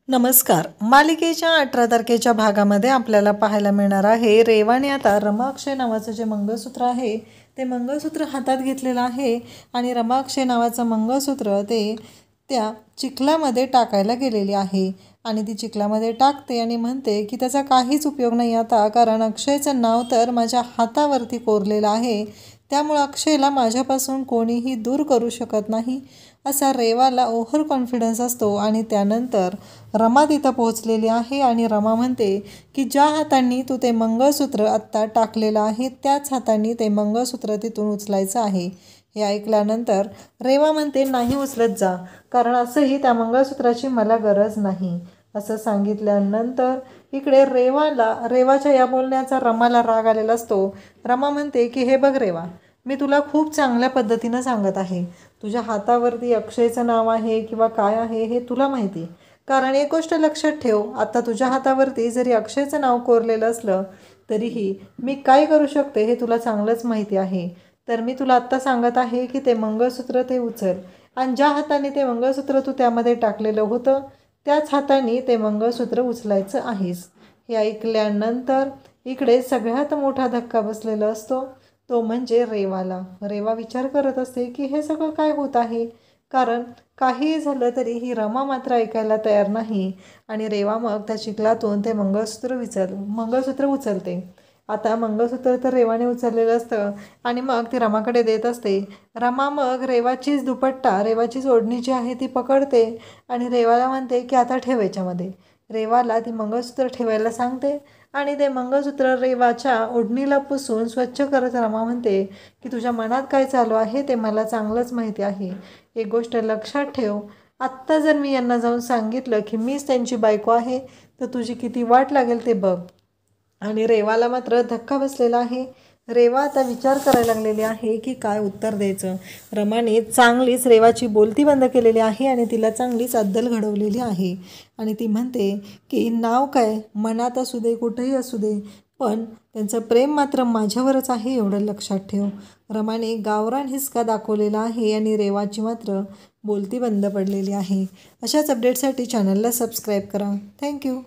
नमस्कार. मालिकेच्या 18 तारखेच्या भागामध्ये आपल्याला पाहायला मिळणार आहे रेवाने आता रमाक्षय नावाचं जे मंगळसूत्र आहे ते मंगळसूत्र हातात घेतलेलं आहे आणि रमाक्षय नावाचं मंगळसूत्र ते त्या चिखलामध्ये टाकायला गेलेली आहे आणि ती चिखलामध्ये टाकते आणि म्हणते की त्याचा काहीच उपयोग नाही आता, कारण अक्षयचं नाव तर माझ्या हातावरती कोरलेलं आहे, त्यामुळं अक्षयला माझ्यापासून कोणीही दूर करू शकत नाही असा रेवाला ओव्हर कॉन्फिडन्स असतो. आणि त्यानंतर रमा तिथं पोहोचलेली आहे आणि रमा म्हणते की ज्या हातांनी तू ते मंगळसूत्र आत्ता टाकलेलं आहे त्याच हातांनी ते मंगळसूत्र तिथून उचलायचं आहे. हे ऐकल्यानंतर रेवा म्हणते नाही उचलत जा, कारण असंही त्या मंगळसूत्राची मला गरज नाही असं सांगितल्यानंतर इकडे रेवाच्या या बोलण्याचा रमाला राग आलेला असतो. रमा म्हणते की हे बघ रेवा, मी तुला खूप चांगल्या पद्धतीनं सांगत आहे, तुझ्या हातावरती अक्षयचं नाव आहे किंवा काय आहे हे तुला माहिती, कारण एक गोष्ट लक्षात ठेव, आता तुझ्या हातावरती जरी अक्षयचं नाव कोरलेलं असलं तरीही मी काय करू शकते हे तुला चांगलंच माहिती आहे. तर मी तुला आत्ता सांगत आहे की ते मंगळसूत्र ते उचल आणि ज्या हाताने ते मंगळसूत्र तू त्यामध्ये टाकलेलं होतं त्याच हाताने ते मंगळसूत्र उचलायचं आहेस. हे ऐकल्यानंतर इकडे सगळ्यात मोठा धक्का बसलेला असतो तो म्हणजे रेवाला. रेवा विचार करत असते की हे सगळं काय होत आहे, कारण काहीही झालं तरी ही रमा मात्र ऐकायला तयार नाही आणि रेवा मग त्या चिखलातून ते मंगळसूत्र उचलते. आता मंगळसूत्र तर रेवाने उचललेलं असतं आणि मग ती रमाकडे देत असते. रमा मग रेवाचीच दुपट्टा, रेवाचीच ओढणी जी आहे ती पकडते आणि रेवाला म्हणते की आता ठेव याच्यामध्ये. रेवाला ती मंगळसूत्र ठेवायला सांगते आणि ते मंगळसूत्र रेवाच्या ओढणीला पुसून स्वच्छ करत रमा म्हणते की तुझ्या मनात काय चालू आहे ते मला चांगलंच माहिती आहे. एक गोष्ट लक्षात ठेव, आत्ता जर मी यांना जाऊन सांगितलं की मीच त्यांची बायको आहे तर तुझी किती वाट लागेल ते बघ. आणि रेवाला मात्र धक्का बसलेला आहे. रेवा आता विचार करायला लागलेली आहे की काय उत्तर द्यायचं. रमाने चांगलीच रेवाची बोलती बंद केलेली आहे आणि तिला चांगलीच अद्दल घडवलेली आहे आणि ती म्हणते की नाव काय मनात असू दे, कुठेही असू दे, पण त्यांचं प्रेम मात्र माझ्यावरच आहे एवढं लक्षात ठेव. रमाने गावरान हिसका दाखवलेला आहे आणि रेवाची मात्र बोलती बंद पडलेली आहे. अशाच अपडेटसाठी चॅनलला सबस्क्राईब करा. थँक्यू.